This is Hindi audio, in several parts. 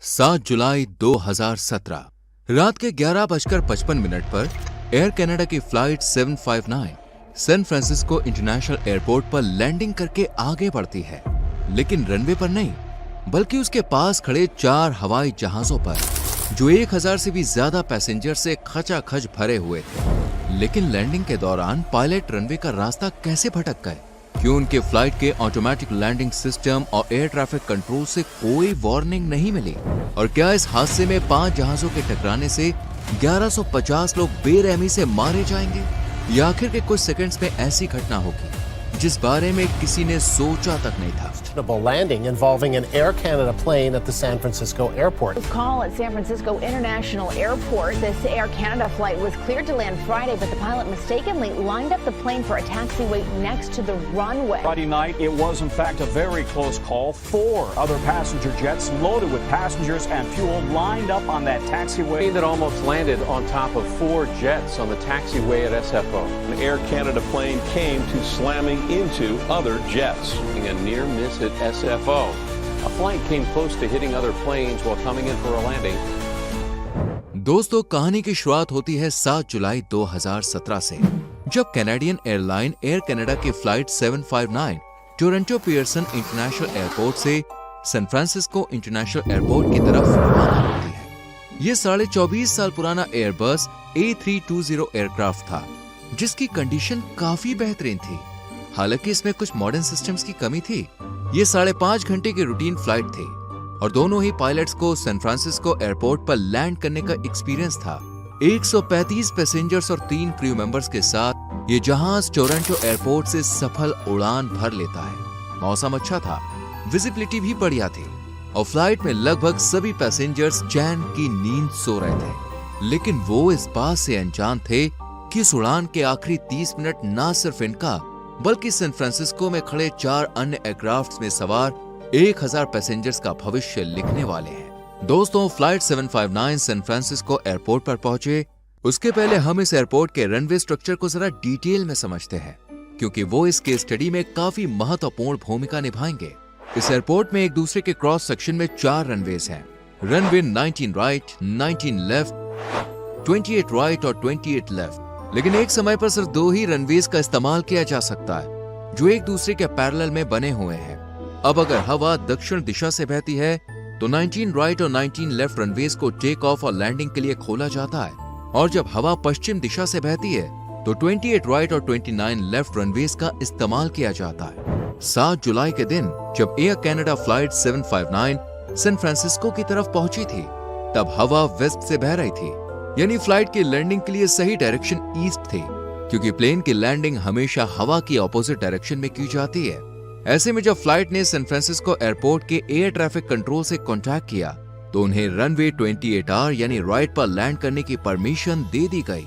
7 जुलाई 2017 रात के 11:55 पर एयर कनाडा की flight 759 San Francisco international airport पर लैंडिंग करके आगे बढ़ती है, लेकिन रनवे पर नहीं बल्कि उसके पास खड़े 4 हवाई जहाजों पर, जो 1000 से भी ज्यादा पैसेंजर से खचाखच भरे हुए थे। लेकिन लैंडिंग के दौरान पायलट रनवे का रास्ता कैसे भटक गए? क्यों उनके फ्लाइट के ऑटोमेटिक लैंडिंग सिस्टम और एयर ट्रैफिक कंट्रोल से कोई वार्निंग नहीं मिली? और क्या इस हादसे में 5 जहाजों के टकराने से 1150 लोग बेरहमी से मारे जाएंगे? या आखिर के कुछ सेकंड्स में ऐसी घटना होगी जिस बारे में किसी ने सोचा तक नहीं था। Landing involving an Air Canada plane at the San Francisco airport. Call at San Francisco International Airport. This Air Canada flight was cleared to land Friday, but the pilot mistakenly lined up the plane for a taxiway next to the runway. Friday night, it was in fact a very close call. 4 other passenger jets loaded with passengers and fuel lined up on that taxiway. That almost landed on top of 4 jets on the taxiway at SFO. An Air Canada plane came to slamming into other jets. A near miss at SFO. A flight came close to hitting other planes while coming in for a landing. दोस्तों, कहानी की शुरुआत होती है 7 जुलाई 2017 से, जब कैनेडियन एयरलाइन एयर कनाडा की flight 759 Toronto Pearson international airport से सैन फ्रांसिस्को इंटरनेशनल एयरपोर्ट की तरफ रवाना होती है। ये 24.5 साल पुराना एयरबस A320 एयरक्राफ्ट था, जिसकी कंडीशन काफी बेहतरीन थी। हालांकि इसमें कुछ मॉडर्न सिस्टम्स की कमी थी। ये 5.5 घंटे की रूटीन फ्लाइट थी और दोनों ही पायलट्स को सैन फ्रांसिस्को एयरपोर्ट पर लैंड करने का एक्सपीरियंस था। 135 पैसेंजर्स और 3 क्रू मेंबर्स के साथ ये जहाज टोरंटो एयरपोर्ट से सफल उड़ान भर लेता है। मौसम अच्छा था, विजिबिलिटी भी बढ़िया थी और फ्लाइट में लगभग सभी पैसेंजर्स चैन की नींद सो रहे थे। लेकिन वो इस बात से अनजान थे कि इस उड़ान के आखिरी 30 मिनट न सिर्फ इनका बल्कि सैन फ्रांसिस्को में खड़े 4 अन्य एयरक्राफ्ट्स में सवार 1000 पैसेंजर्स का भविष्य लिखने वाले हैं। दोस्तों, फ्लाइट 759 सैन फ्रांसिस्को एयरपोर्ट पर पहुंचे उसके पहले हम इस एयरपोर्ट के रनवे स्ट्रक्चर को जरा डिटेल में समझते हैं, क्योंकि वो इस केस स्टडी में काफी महत्वपूर्ण भूमिका निभाएंगे। इस एयरपोर्ट में एक दूसरे के क्रॉस सेक्शन में 4 रनवेज हैं। रनवे 19 राइट, 19 लेफ्ट, 28 राइट और 28 लेफ्ट। लेकिन एक समय पर सिर्फ 2 ही रनवेज का इस्तेमाल किया जा सकता है, जो एक दूसरे के पैरेलल में बने हुए हैं। अब अगर हवा दक्षिण दिशा से बहती है तो 19 राइट और 19 लेफ्ट रनवेज को टेक ऑफ और लैंडिंग के लिए खोला जाता है, और जब हवा पश्चिम दिशा से बहती है तो 28 राइट और 29 लेफ्ट रनवेज का इस्तेमाल किया जाता है। 7 जुलाई के दिन जब Air Canada flight 759 San Francisco की तरफ पहुंची थी, तब हवा वेस्ट से बह रही थी, यानी फ्लाइट की लैंडिंग के लिए सही डायरेक्शन ईस्ट थी, क्योंकि प्लेन की लैंडिंग हमेशा हवा की ऑपोजिट डायरेक्शन में की जाती है। ऐसे में जब फ्लाइट ने सैन फ्रांसिस्को एयरपोर्ट के एयर ट्रैफिक कंट्रोल से कांटेक्ट किया तो उन्हें रनवे 28R यानी राइट पर लैंड करने की परमिशन दे दी गई।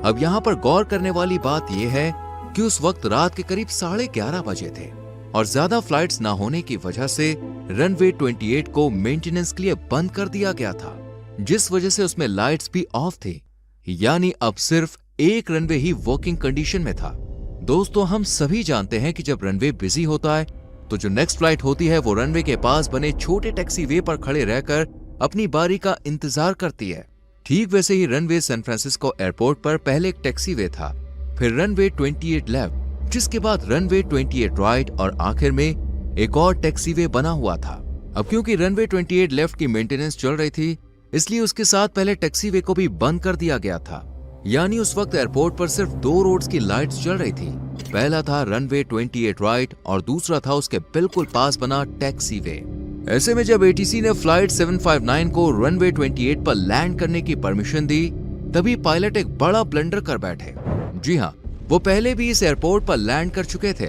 अब यहाँ पर गौर करने वाली बात यह है कि उस वक्त रात के करीब 11:30 बजे थे और ज्यादा फ्लाइट्स ना होने की वजह से रनवे 28 को मेंटेनेंस के लिए बंद कर दिया गया था, जिस वजह से उसमें लाइट्स भी ऑफ थी, यानी अब सिर्फ एक रनवे ही वर्किंग कंडीशन में था। दोस्तों, हम सभी जानते हैं कि जब रनवे बिजी होता है तो जो नेक्स्ट फ्लाइट होती है वो रनवे के पास बने छोटे टैक्सी वे पर खड़े रहकर अपनी बारी का इंतजार करती है। ठीक वैसे ही रनवे सैन फ्रांसिस्को एयरपोर्ट पर पहले एक टैक्सी वे था, फिर रनवे 28 लेफ्ट, जिसके बाद रनवे 28 राइट और आखिर में एक और टैक्सीवे बना हुआ था। अब क्योंकि रनवे 28 लेफ्ट की मेंटेनेंस चल रही थी, इसलिए उसके साथ पहले टैक्सीवे को भी बंद कर दिया गया था, यानी उस वक्त एयरपोर्ट पर सिर्फ 2 रोड्स की लाइट्स जल रही थी। पहला था रनवे 28 राइट और दूसरा था उसके बिल्कुल पास बना टैक्सीवे। ऐसे में जब ATC ने फ्लाइट 759 को रनवे 28 पर लैंड करने की परमिशन दी, तभी पायलट एक बड़ा ब्लंडर कर बैठे। जी हाँ, वो पहले भी इस एयरपोर्ट पर लैंड कर चुके थे,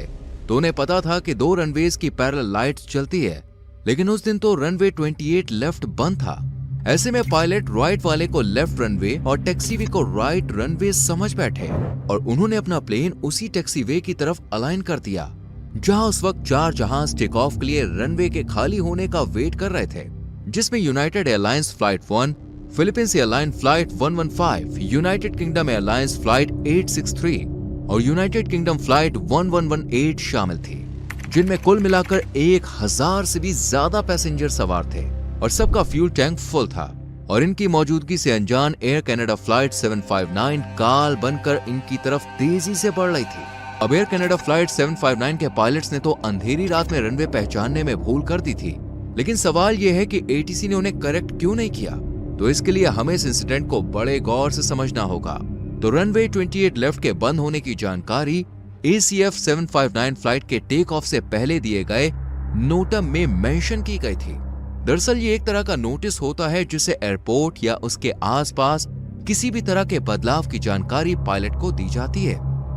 तो उन्हें पता था कि 2 रनवेज की पैरेलल लाइट्स चलती है, लेकिन उस दिन तो रनवे 28 लेफ्ट बंद था। ऐसे में पायलट राइट वाले को लेफ्ट रनवे और टैक्सीवे को राइट रनवे समझ बैठे और उन्होंने अपना प्लेन उसी टैक्सीवे की तरफ अलाइन कर दिया, जहां उस वक्त 4 जहाज टेक ऑफ के लिए रनवे के खाली होने का वेट कर रहे थे, जिसमें United airlines flight 1, Philippines airline flight 115, United kingdom airlines flight 863 और यूनाइटेड किंगडम फ्लाइट 1118 शामिल थी, जिनमें कुल मिलाकर 1000 से भी ज्यादा पैसेंजर सवार थे और सबका फ्यूल टैंक फुल था। और इनकी मौजूदगी से अनजान एयर कनाडा फ्लाइट 759 काल बनकर इनकी तरफ तेजी से बढ़ रही थी। अब एयर कनाडा फ्लाइट 759 के पायलट्स ने तो अंधेरी रात में रनवे पहचानने में भूल कर दी थी, लेकिन सवाल यह है कि एटीसी ने उन्हें करेक्ट क्यों नहीं किया। तो इसके लिए हमें इस इंसिडेंट को बड़े गौर से समझना होगा। तो रनवे 28 लेफ्ट के बंद होने की जानकारी ACF 759 फ्लाइट के टेक ऑफ से पहले दिए गए नोटम में मेंशन की गई थी। दरअसल ये एक तरह का नोटिस होता है जिसे एयरपोर्ट या उसके आसपास किसी भी तरह के बदलाव की जानकारी पायलट को दी जाती है।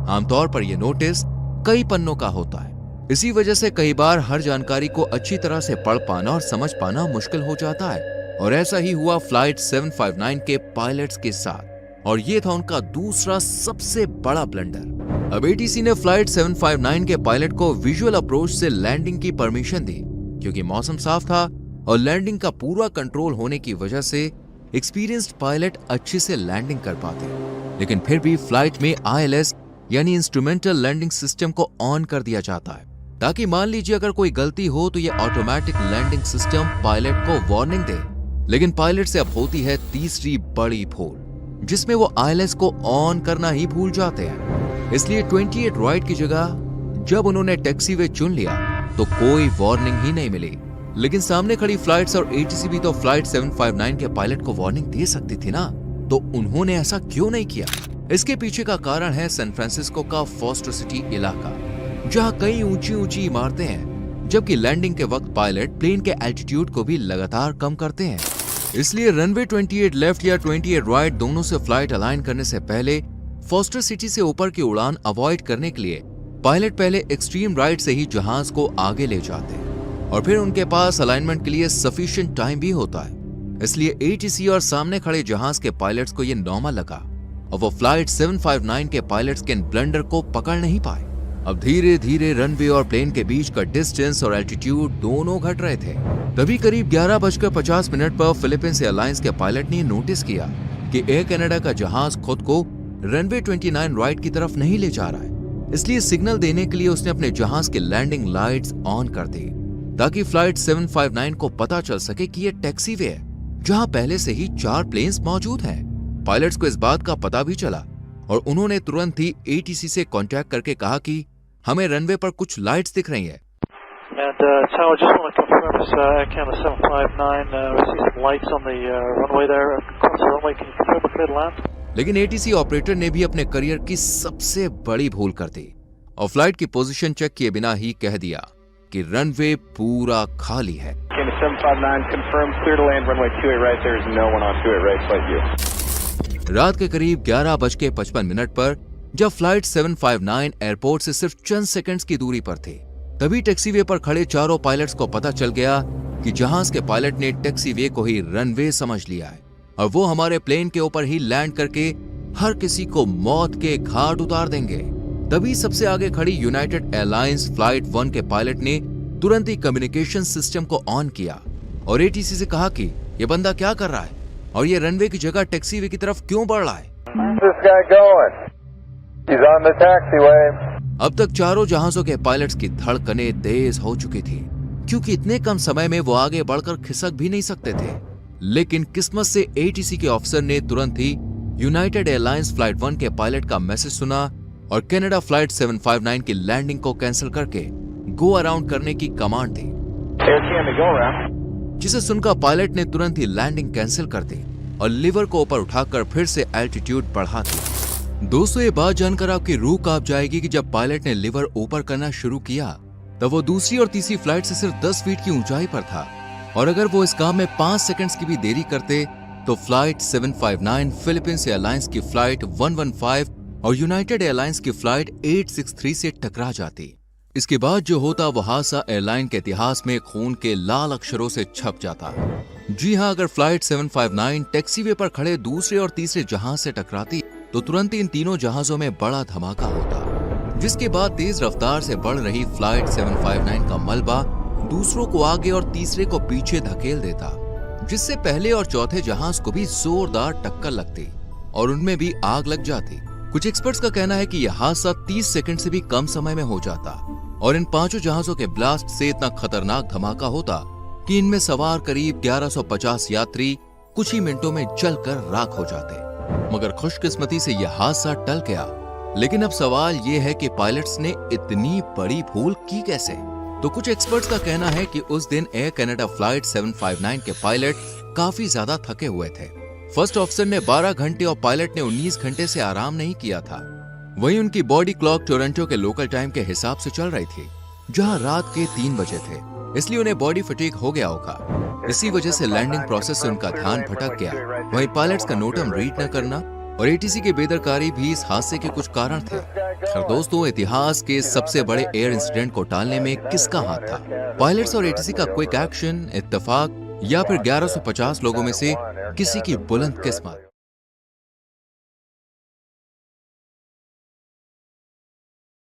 आमतौर पर यह नोटिस कई पन्नों का होता है। इसी वजह से कई बार हर जानकारी को अच्छी तरह से पढ़ पाना और समझ पाना मुश्किल हो जाता है। और ऐसा ही हुआ फ्लाइट 759 के पायलट्स के साथ, और ये था उनका दूसरा सबसे बड़ा ब्लंडर। अब एटीसी ने फ्लाइट 759 के पायलट को विजुअल अप्रोच से लैंडिंग की परमिशन दी, क्योंकि मौसम साफ था और लैंडिंग का पूरा कंट्रोल होने की वजह से एक्सपीरियंस्ड पायलट अच्छे से लैंडिंग कर पाते। लेकिन फिर भी फ्लाइट में ILS यानी इंस्ट्रूमेंटल लैंडिंग सिस्टम को ऑन कर दिया जाता है, ताकि मान लीजिए अगर कोई गलती हो तो ये ऑटोमेटिक लैंडिंग सिस्टम पायलट को वार्निंग दे। लेकिन पायलट से अब होती है तीसरी बड़ी भूल, जिसमें वो ILS को ऑन करना ही भूल जाते हैं। इसलिए 28 राइट की जगह जब उन्होंने टैक्सीवे चुन लिया तो कोई वार्निंग ही नहीं मिली। लेकिन सामने खड़ी फ्लाइट्स और एटीसी भी तो फ्लाइट 759 के पायलट को वार्निंग दे सकती थी ना, तो उन्होंने ऐसा क्यों नहीं किया? इसके पीछे का कारण है सैन फ्रांसिस्को का फॉस्टर सिटी इलाका, जहां कई ऊंची ऊंची इमारतें हैं, जबकि लैंडिंग के वक्त पायलट प्लेन के एल्टीट्यूड को भी लगातार कम करते हैं। इसलिए रनवे 28 लेफ्ट या 28 राइट दोनों से फ्लाइट अलाइन करने से पहले फॉस्टर सिटी से ऊपर की उड़ान अवॉइड करने के लिए पायलट पहले एक्सट्रीम राइट से ही जहाज को आगे ले जाते हैं, और फिर उनके पास अलाइनमेंट के लिए सफिशिएंट टाइम भी होता है। इसलिए एटीसी और सामने खड़े जहाज के पायलट्स को यह नॉर्मल लगा और वो फ्लाइट 759 के पायलट्स के ब्लंडर को पकड़ नहीं पाए। अब धीरे धीरे रनवे और प्लेन के बीच का डिस्टेंस और एल्टीट्यूड दोनों घट रहे थे। तभी करीब 11:50 पर फिलीपींस एयरलाइंस के पायलट ने नोटिस किया कि एयर कनाडा का जहाज खुद को रनवे 29 राइट की तरफ नहीं ले जा रहा है। इसलिए सिग्नल देने के लिए उसने अपने जहाज के लैंडिंग लाइट्स ऑन कर दी, ताकि फ्लाइट 759 को पता चल सके कि यह टैक्सीवे है, जहां पहले से ही 4 प्लेन्स मौजूद हैं। पायलट्स को इस बात का पता भी चला और उन्होंने तुरंत ही एटीसी से कांटेक्ट करके कहा कि हमें रनवे पर कुछ लाइट्स दिख रही हैं। Tower, just want to confirm this Air Canada 759. We see some lights on the runway there. Across the runway, can you confirm a clear land? लेकिन एटीसी ऑपरेटर ने भी अपने करियर की सबसे बड़ी भूल कर दी और फ्लाइट की पोजीशन चेक किए बिना ही कह दिया कि रनवे पूरा खाली है। Canada 759 confirmed clear to land runway 28 right. There is no one on 28 right flight view. रात के करीब 11:55 पर जब फ्लाइट 759 एयरपोर्ट से सिर्फ चंद सेकंड्स की दूरी पर थे, तभी टैक्सीवे पर खड़े चारों पायलट्स को पता चल गया कि जहाज के पायलट ने टैक्सीवे को ही रनवे समझ लिया है और वो हमारे प्लेन के ऊपर ही लैंड करके हर किसी को मौत के घाट उतार देंगे। तभी सबसे आगे खड़ी यूनाइटेड एयरलाइंस फ्लाइट 1 के पायलट ने तुरंत ही कम्युनिकेशन सिस्टम को ऑन किया और एटीसी से कहा कि ये बंदा क्या कर रहा है और ये रनवे की जगह टैक्सीवे की तरफ क्यों बढ़ रहा है। अब तक चारों जहाजों के पायलट्स की धड़कनें तेज हो चुकी थी, क्योंकि इतने कम समय में वो आगे बढ़कर खिसक भी नहीं सकते थे। लेकिन किस्मत से एटीसी के ऑफिसर ने तुरंत ही यूनाइटेड एयरलाइंस फ्लाइट 1 के पायलट का मैसेज सुना और कनाडा फ्लाइट 759 की लैंडिंग को कैंसिल करके गो अराउंड करने की कमांड दी, जिसे सुनकर पायलट ने तुरंत ही लैंडिंग कैंसिल कर दी और लिवर को ऊपर उठाकर फिर से एल्टीट्यूड बढ़ा दिया। दोस्तों, ये बात जानकर आपकी रूह कांप जाएगी कि जब पायलट ने लिवर ऊपर करना शुरू किया तब वो दूसरी और तीसरी फ्लाइट से सिर्फ 10 फीट की ऊंचाई पर था, और अगर वो इस काम में 5 सेकंड्स की भी देरी करते तो फ्लाइट 759 फिलीपींस एयरलाइंस की फ्लाइट 115 और यूनाइटेड एयरलाइंस की फ्लाइट 863 से टकरा जाती। इसके बाद जो होता वो हादसा एयरलाइन के इतिहास में खून के लाल अक्षरों से छप जाता। जी हाँ, अगर फ्लाइट 759 टैक्सीवे पर खड़े दूसरे और तीसरे जहाज से टकराती तो तुरंत इन तीनों जहाजों में बड़ा धमाका होता, जिसके बाद तेज रफ्तार से बढ़ रही फ्लाइट 759 का मलबा दूसरों को आगे और तीसरे को पीछे धकेल देता, जिससे पहले और चौथे जहाज को भी जोरदार टक्कर लगती और उनमें भी आग लग जाती। कुछ एक्सपर्ट्स का कहना है कि यह हादसा 30 सेकंड से भी कम समय में हो जाता और इन 5 जहाजों के ब्लास्ट से इतना खतरनाक धमाका होता कि इनमें सवार करीब 1150 यात्री कुछ ही मिनटों में जलकर राख हो जाते। मगर खुशकिस्मती से यह हादसा टल गया। लेकिन अब सवाल यह है कि पायलट्स ने इतनी बड़ी भूल की कैसे? तो कुछ एक्सपर्ट्स का कहना है कि उस दिन एयर कनाडा फ्लाइट 759 के पायलट काफी ज्यादा थके हुए थे। फर्स्ट ऑफिसर ने 12 घंटे और पायलट ने 19 घंटे से आराम नहीं किया था। वहीं उनकी बॉडी क्लॉक टोरंटो के लोकल टाइम के हिसाब से चल रही थी, जहां रात के 3 बजे थे, इसलिए उन्हें बॉडी फटीग हो गया होगा। इसी वजह से लैंडिंग प्रोसेस से उनका ध्यान भटक गया। वहीं पायलट्स का नोटम रीड न करना और एटीसी की बेदरकारी भी इस हादसे के कुछ कारण थे। खैर दोस्तों, इतिहास के सबसे बड़े एयर इंसिडेंट को टालने में किसका हाथ था? पायलट्स और एटीसी का क्विक एक्शन, इत्तेफाक या फिर 1150 लोगों में से किसी की बुलंद किस्मत?